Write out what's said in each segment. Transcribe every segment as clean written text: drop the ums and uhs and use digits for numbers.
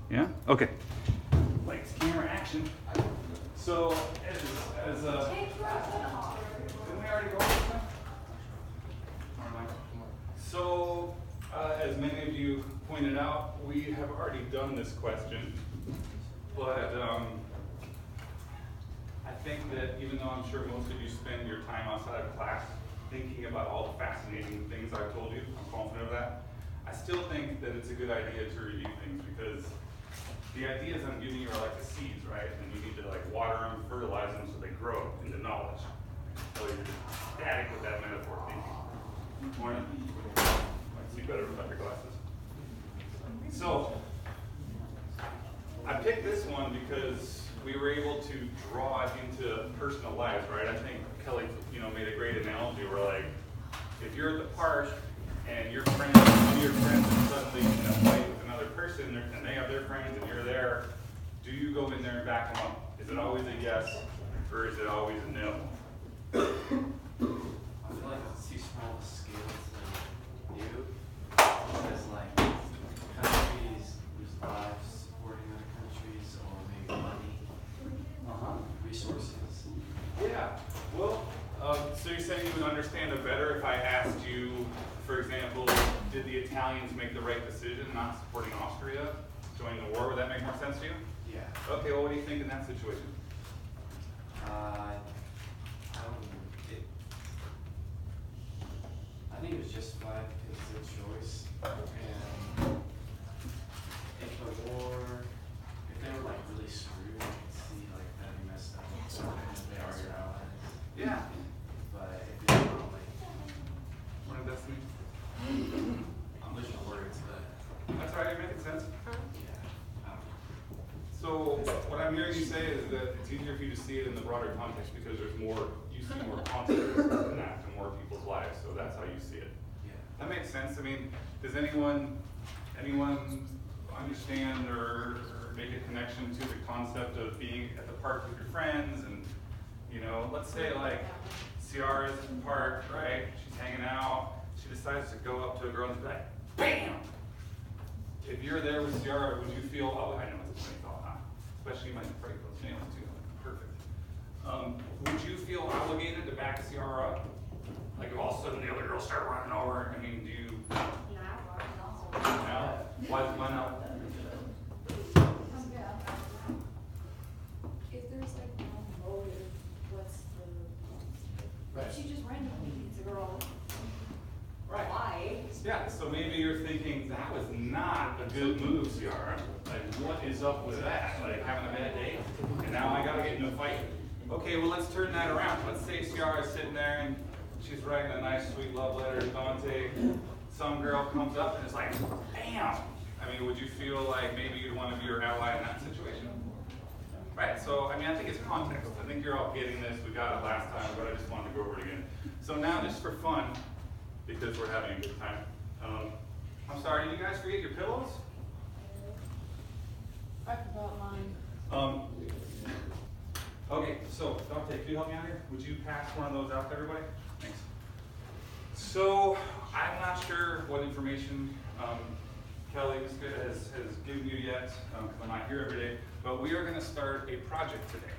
Yeah? Okay. Lights, camera, action. So, as didn't we already go over this one? So, as many of you pointed out, we have already done this question, but I think that even though I'm sure most of you spend your time outside of class thinking about all the fascinating things I've told you, I'm confident of that, I still think that it's a good idea to review things because the ideas I'm giving you are like the seeds, right? And you need to like water them, fertilize them so they grow into knowledge. So you're static with that metaphor thinking. Morning. Might see better without your glasses. So I picked this one because we were able to draw it into personal lives, right? I think Kelly, made a great analogy where like, if you're at the park and your friends, one of your friends is suddenly in a fight with another person and they have their friends and you're there, do you go in there and back them up? Is it always a yes or is it always a no? I feel like it's too small of a scale to do. Because like countries lose lives supporting other countries or maybe money, resources. Yeah. Well, so you're saying you would understand it better if I asked you, for example, did the Italians make the right decision not supporting Austria during the war? Would that make more sense to you? Yeah. Okay, well, what do you think in that situation? I think it was justified because it's their choice. And if the war, if they were like really screwed, I could see like that be messed up. Because they are your allies. Yeah. But if it's not like, What did that mean? I'm losing the words, but That's all right, you're making sense. yeah. So what I'm hearing you say is that it's easier for you to see it in the broader context because you see more context in that to more people's lives, so that's how you see it. Yeah. That makes sense. I mean, does anyone understand or make a connection to the concept of being at the park with your friends and, let's say like Ciara's at the park, right? She's hanging out. She decides to go up to a girl and be like, BAM! If you're there with Ciara, would you feel, I know it's a funny thought, huh? Especially when you break those nails too. Perfect. Would you feel obligated to back Ciara up? Like if all of a sudden the other girls start running over, I mean, do you? No? Why not? If there's like no motive, what's the, if she just randomly meets a girl, Right. why? Yeah, so maybe you're thinking, that was not a good move, Ciara. Like, what is up with that? Like, having a bad day? And now I gotta get in a fight? Okay, well, let's turn that around. Let's say Ciara's sitting there and she's writing a nice, sweet love letter to Dante. Some girl comes up and is like, BAM! I mean, would you feel like maybe you'd want to be your ally in that situation? Right, so, I think it's context. I think you're all getting this. We got it last time, but I just wanted to go over it again. So now, just for fun, because we're having a good time. I'm sorry, did you guys forget your pillows? I forgot mine. Okay, so Dante, could you help me out here? Would you pass one of those out to everybody? Thanks. So, I'm not sure what information Kelly has given you yet, because I'm not here every day, but we are going to start a project today.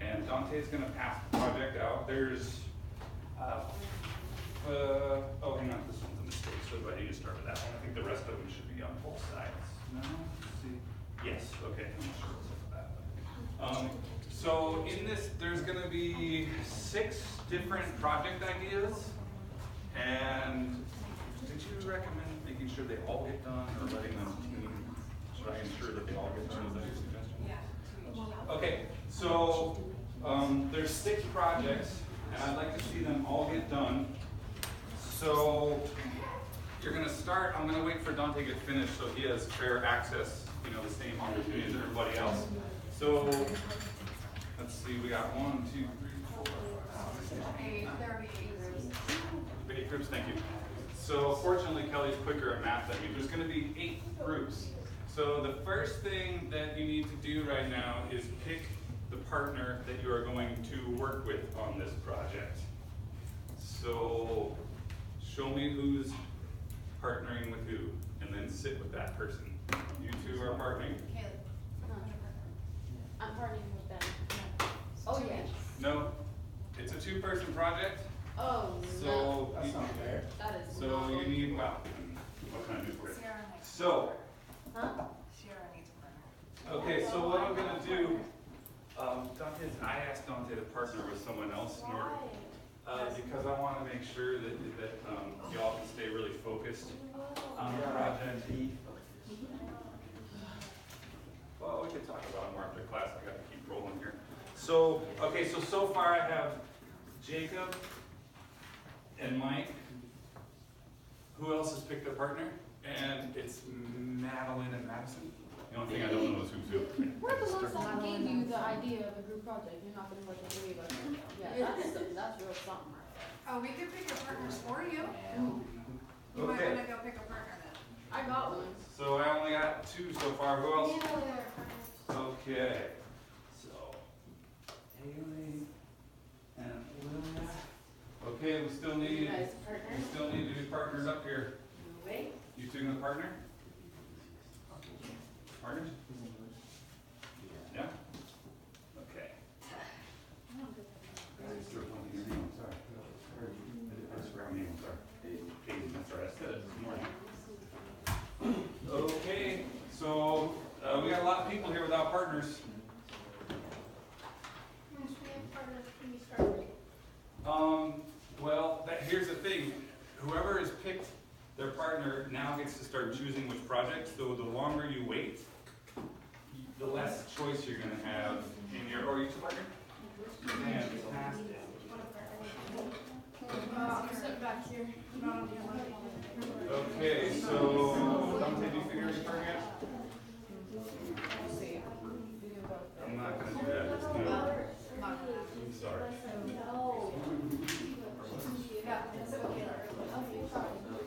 And Dante's going to pass the project out. There's hang on, this one's a mistake, so I need to start with that one. I think the rest of them should be on both sides. No? Let's see. Yes, okay, I'm not sure what's up with that. So in this, there's gonna be 6 different project ideas. And did you recommend making sure they all get done or letting them team? Should I ensure that they all get done? Is that your suggestion? Yeah. Okay, so there's 6 projects, and I'd like to see them all get done. So you're gonna start, I'm gonna wait for Dante to get finished so he has fair access, the same opportunity as everybody else. So let's see, we got 1, 2, 3, 4, 5, 6, There will be 8 groups. 8 groups, thank you. So fortunately, Kelly's quicker at math than me. There's gonna be 8 groups. So the first thing that you need to do right now is pick the partner that you are going to work with on this project. So show me who's partnering with who, and then sit with that person. You two are partnering. Kayla person project. Oh, no. So, That's not fair. That is so not. you need, well, what can I do for you? Sierra needs. So, Huh? Sierra needs a partner. okay, so what I'm gonna do, Dante, I asked Dante to partner with someone else in order, because I wanna make sure that y'all can stay really focused on the project. Well, we could talk about it more after class, I gotta keep rolling here. So, okay, so far I have Jacob and Mike. Who else has picked their partner? And it's Madeline and Madison. The only thing I don't know is who's who. We're the ones that gave you the idea of the group project, you're not gonna let the three of us. Yeah, that's real something right there. Oh, we could pick your partners for you. You might Okay. wanna go pick a partner then. I got one. So I only got 2 so far. Who else? Yeah. Okay. So Haley and Olivia. Okay, we still You need guys partner? to be partners up here. Wait. You two gonna partner? Partners? Yeah? Okay. Guys, throw one in your name, sorry. I just forgot my name, sorry. Hayden, that's right, I said it this morning. Okay, so, we got a lot of people here without partners. Well, here's the thing, whoever has picked their partner now gets to start choosing which project, so the longer you wait, the less choice you're gonna have in your, or you two partner? Fantastic. I'll sit back here. Okay, so, Dante, did you figure your partner yet? I'm not gonna do that, it's new. I'm sorry.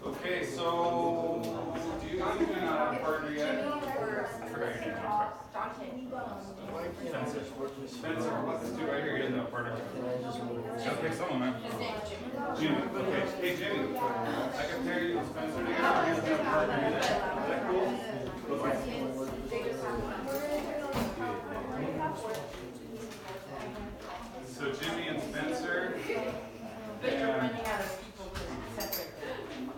Okay, so, do you not have a partner yet? I forgot your name, I'm sorry. Spencer, what's this dude right here, he doesn't have a partner. Gotta pick someone, man. Jimmy, okay, hey Jimmy, I can pair you with Spencer together, he doesn't have a partner either. Is that cool? So Jimmy and Spencer. But you're and- running out of people to separate them.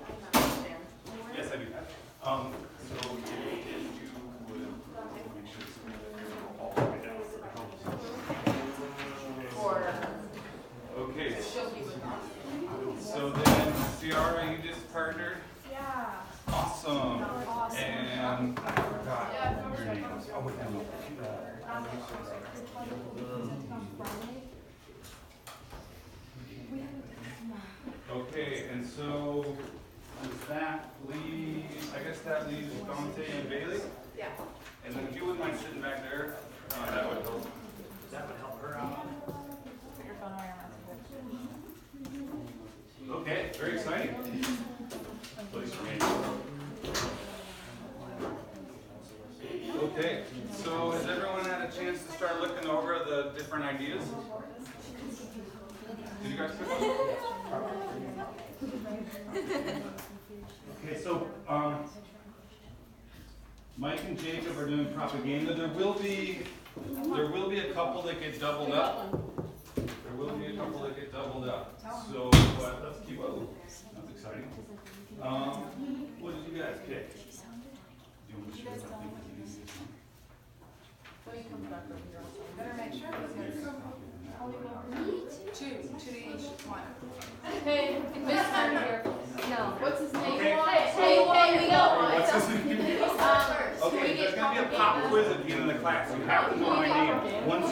Yes, I do. So if you would make sure it's all the way down. Or Okay, she'll be with us. so then Ciara, you just partnered? Yeah. Awesome. And I forgot your name. Oh, wait, no. Okay, and so does that leave, I guess that leaves Dante and Bailey? Yeah. And then if you wouldn't mind sitting back there, that would help. That would help her out. Put your phone on your mouth. Okay, very exciting. Place for me. Okay, so has everyone had a chance to start looking over the different ideas? Did you guys pick one? Okay, so, Mike and Jacob are doing propaganda. There will be a couple that get doubled up. There will be a couple that get doubled up. So, but let's keep, oh, that's exciting. What did you guys pick? Do you want to share something? Better make sure it's good. Two to each one. Hey, Mr. here. No, what's his name? Okay. Hey, we got one. What's his name? Okay, there's gonna be a pop quiz at the end of the class. You have to know my name. One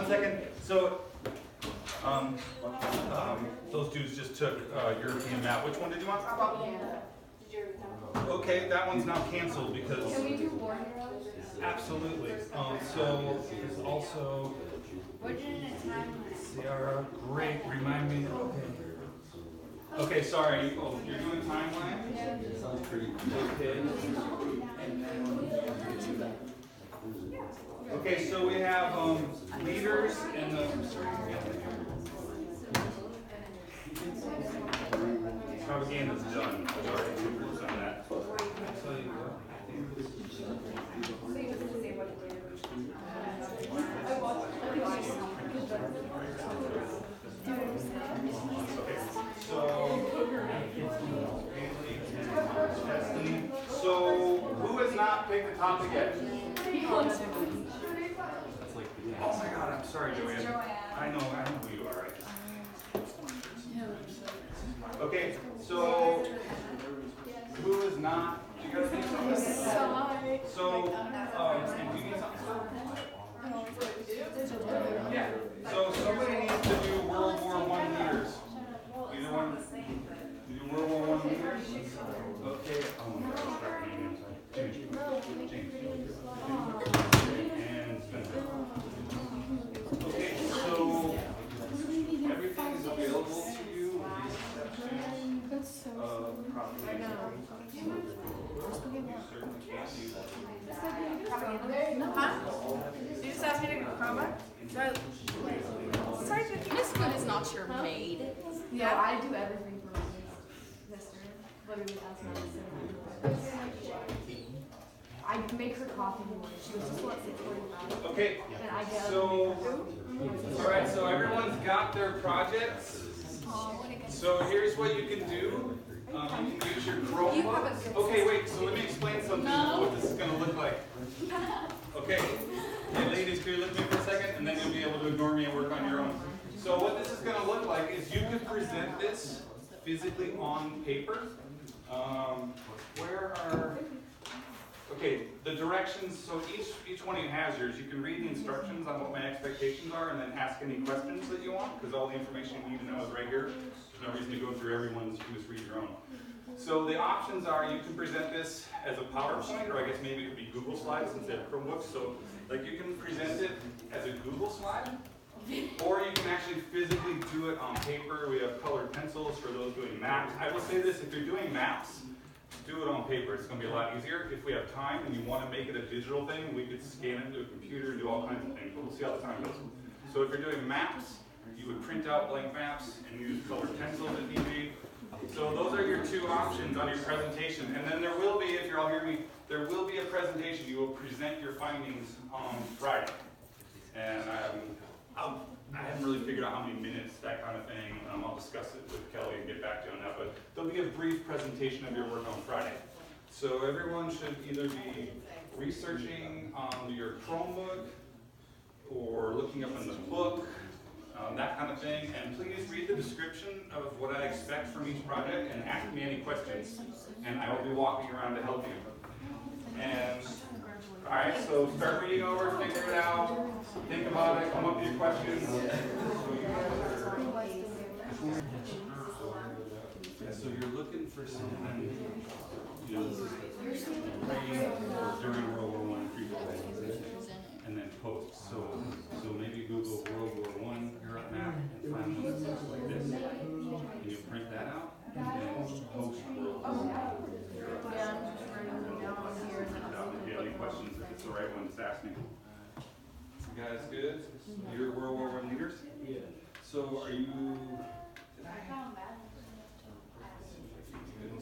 second. So, those dudes just took European map. Which one did you want? Okay, that one's now canceled because. Can we do War Heroes? Absolutely. So there's also We're doing a time limit. Ciara. Great. Remind me. Okay, sorry. Oh, you're doing timeline? Okay. Okay, so we have leaders and the propaganda's done. There's already 2 groups on that. So you go. not pick the topic yet. That's like the Oh my God, I'm sorry, Joanne. Joanne. I know who you are, right? Okay, so who is not? You guys need something? So, and do you need something? Yeah. So somebody needs to do World War I leaders. You know what? You do World War I leaders? Okay. Oh my God, start naming. James. And Spencer. Okay, so everything is available to you with the exception of property. You certainly can use that. Huh? You just asked me to go Chroma? Sorry, Miss Good is not your maid. Yeah. I do everything for my sister. Literally, that's my sister. I make her coffee in the morning. She was just what, 6:45? Okay, And I get so, alright, so everyone's got their projects. So here's what you can do. You can use your Chromebook. Okay, wait, so let me explain something, what this is gonna look like. Okay, hey ladies, can you look at me for a second, and then you'll be able to ignore me and work on your own. So what this is gonna look like is you could present this physically on paper. Where are, okay, the directions, so each one of you has yours. You can read the instructions on what my expectations are and then ask any questions that you want, because all the information you need to know is right here. There's no reason to go through everyone's, you can just read your own. So the options are you can present this as a PowerPoint, or I guess maybe it could be Google Slides instead of Chromebooks. So like you can present it as a Google slide, or you can actually physically do it on paper. We have colored pencils for those doing maps. I will say this, if you're doing maps, do it on paper. It's going to be a lot easier. If we have time and you want to make it a digital thing, we could scan it to a computer and do all kinds of things, but we'll see how the time goes. So if you're doing maps, you would print out blank maps and use colored pencils if need be. So those are your two options on your presentation. And then there will be, if you're all hearing me, there will be a presentation. You will present your findings on Friday. And I haven't really figured out how many minutes, that kind of thing. I'll discuss it with Kelly and get back to you on that. But there'll be a brief presentation of your work on Friday. So everyone should either be researching on your Chromebook or looking up in the book, that kind of thing. And please read the description of what I expect from each project and ask me any questions. And I will be walking around to help you. And alright, so start reading over, figure it out, think about it, come up with your questions. Yeah, so you're looking for something, you know, this is during World War I, and then post. So maybe Google World War I Europe map and find one that looks like this. And you print that out, and then post World War I Europe map. If you have any questions, if it's the right one, just ask me. You guys good? You're World War I leaders? Yeah. So are you?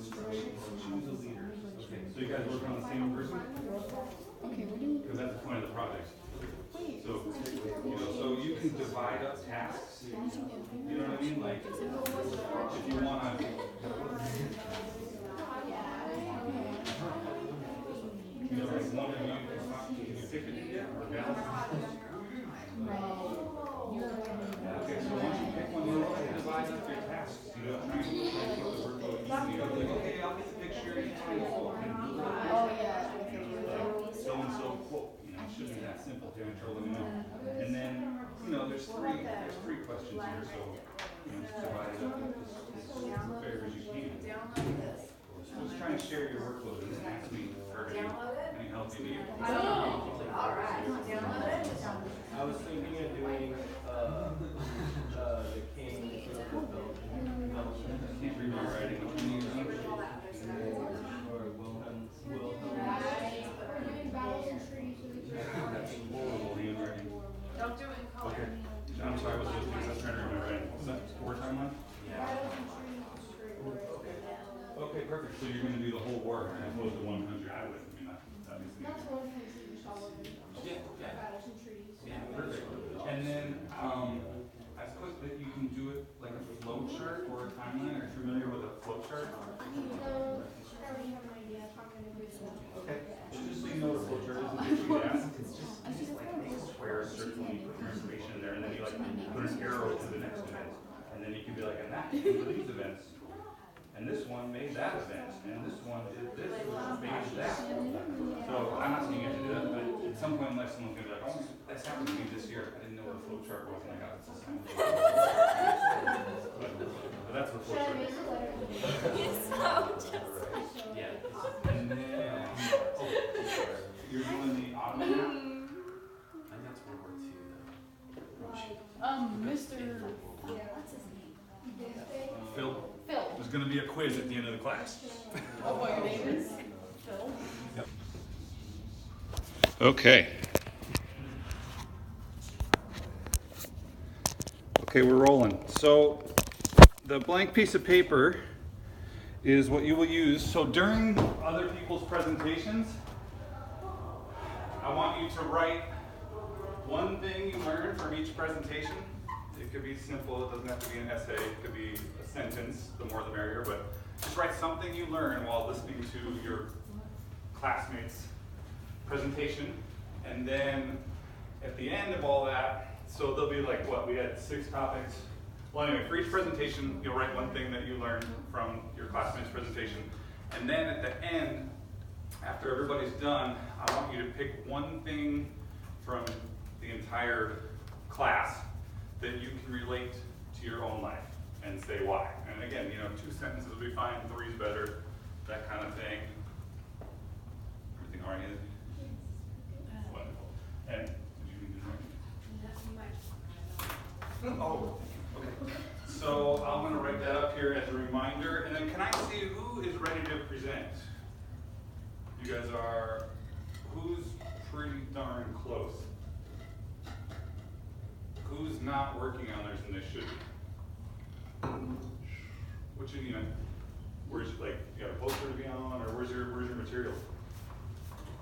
Choose a leader. Okay. So you guys work on the same person? Okay. Because that's the point of the project. So so you can divide up tasks. You know what I mean? Like if you want to. You know, like one of you can you pick it yet or down? Okay, so once you pick one, you're going to divide up your tasks. You know, trying to make the workload easy. You know, like, okay, I'll get the picture each time you quote. So and so quote. You know, it shouldn't be that simple. If you have trouble, let me know. And then, you know, there's three questions here, so you know, just divide it up as fair as you can. So just try and share your workload and ask me for any help you need. I was thinking of doing the king of Belgium. I can't read my writing. What do you need? Or Wilhelm. That's horrible handwriting. Don't do it in color. Okay. I'm sorry, I was listening. I was trying to read my writing. Was that war timeline? Okay, perfect. So you're going to do the whole war as opposed to one country. I would. I mean, that makes sense. Yeah, perfect. And then I suppose that you can do it like a flow chart or a timeline. Are you familiar with a flow chart? Okay. So just so you desk, and you just like make a square circle and you put your information in there, and then you like put an arrow to the next event. And then you can be like, and that came to these events. And this one made that event, and this one did this, which made that. So I'm not saying you have to do that, but at some point in life, someone's gonna be like, oh, that's happened to me this year. I didn't know what a flow chart was, and I got this assignment. But that's what a flow chart is. Yeah. And then, you're doing the automatic. I think that's World War II though. Mr. What's his name? Phil, Phil. there's gonna be a quiz at the end of the class. Oh, what your name is? Phil? Okay. Okay, we're rolling. So the blank piece of paper is what you will use. So during other people's presentations, I want you to write one thing you learned from each presentation. It could be simple, it doesn't have to be an essay, it could be a sentence, the more the merrier, but just write something you learned while listening to your classmates' presentation. And then at the end of all that, so there'll be like, what, we had 6 topics. Well, anyway, for each presentation, you'll write one thing that you learned from your classmates' presentation. And then at the end, after everybody's done, I want you to pick one thing from the entire class that you can relate to your own life and say why. And again, 2 sentences would be fine, 3's better, that kind of thing. Everything oriented? Wonderful. And did you need to write? Oh, okay. So I'm going to write that up here as a reminder. And then can I see who is ready to present? You guys are, who's pretty darn close? Who's not working on theirs and they should be? What you need? Where's, like, you got a poster to be on, or where's your materials?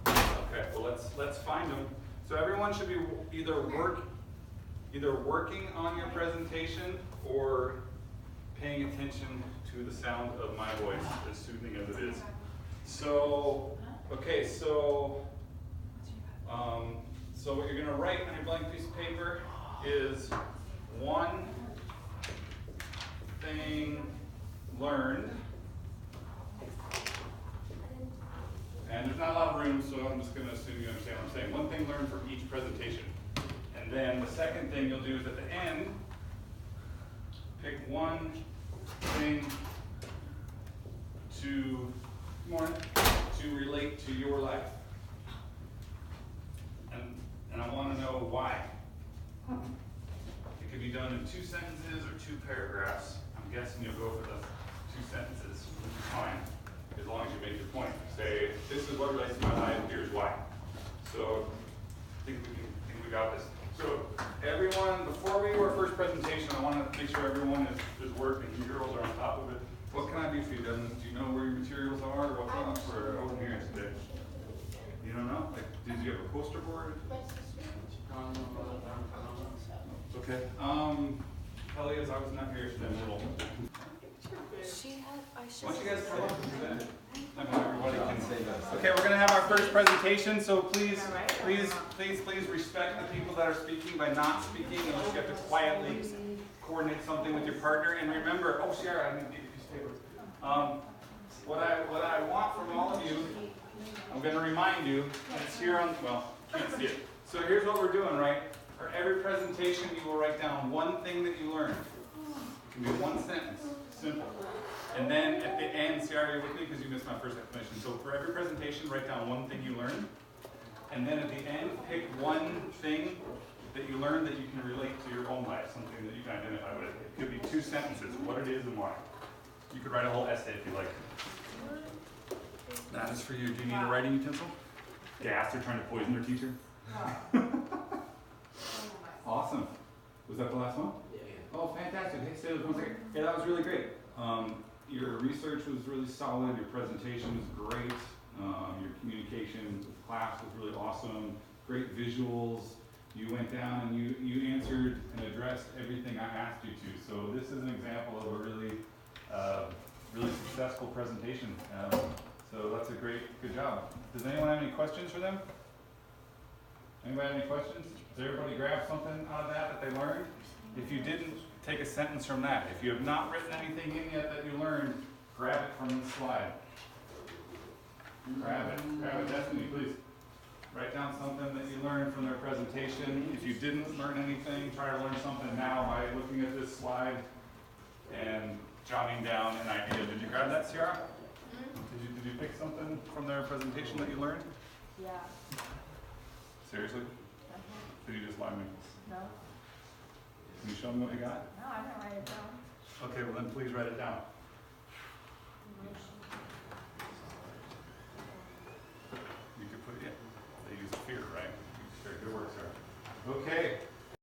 Okay, well let's find them. So everyone should be either working on your presentation or paying attention to the sound of my voice, as soothing as it is. So, okay, so what you're gonna write on your blank piece of paper is one thing learned. And there's not a lot of room, so I'm just gonna assume you understand what I'm saying. One thing learned from each presentation. And then the second thing you'll do is at the end, pick one thing to relate to your life. And I want to know why. It could be done in 2 sentences or 2 paragraphs. I'm guessing you'll go for the 2 sentences, which is fine, as long as you make your point. Say, this is what relates to my life, here's why. So I think we got this. So everyone, before we do our first presentation, I want to make sure everyone is working. You girls are on top of it. What can I do for you, Devin? Do you know where your materials are, or what's up for open hearings today? You don't know? Like, did you have a poster board? Okay. Kelly, as I was not here, she's been a little. Why don't you guys come up and present? Everybody can. Okay, we're gonna have our first presentation, so please respect the people that are speaking by not speaking, unless you have to quietly coordinate something with your partner. And remember, oh, Sarah, I didn't give you a piece of paper. What I want from all of you, I'm gonna remind you, and it's here on, well, you can't see it. So here's what we're doing, right? For every presentation, you will write down one thing that you learned. It can be 1 sentence, simple. And then at the end, see, are you with me? Because you missed my first explanation. So for every presentation, write down one thing you learned. And then at the end, pick one thing that you learned that you can relate to your own life, something that you can identify with. It could be 2 sentences, what it is and why. You could write a whole essay if you like. That is for you. Do you need a writing utensil? Gas, they're trying to poison their teacher. Awesome. Was that the last one? Yeah. Oh, fantastic. Hey, stay with 1 second. Hey, that was really great. Your research was really solid. Your presentation was great. Your communication with the class was really awesome. Great visuals. You went down and you answered and addressed everything I asked you to. So this is an example of a really successful presentation. So that's a good job. Does anyone have any questions for them? Anybody have any questions? Did everybody grab something out of that they learned? If you didn't, take a sentence from that. If you have not written anything in yet that you learned, grab it from this slide. Grab it, Destiny, please. Write down something that you learned from their presentation. If you didn't learn anything, try to learn something now by looking at this slide and jotting down an idea. Did you grab that, Ciara? Did you pick something from their presentation that you learned? Yeah. Seriously? Did you just lie to me? No, Can you show me what you got? no, I didn't write it down. Okay, well then please write it down. You could put it in. They use fear, right? Very good work, sir. Okay,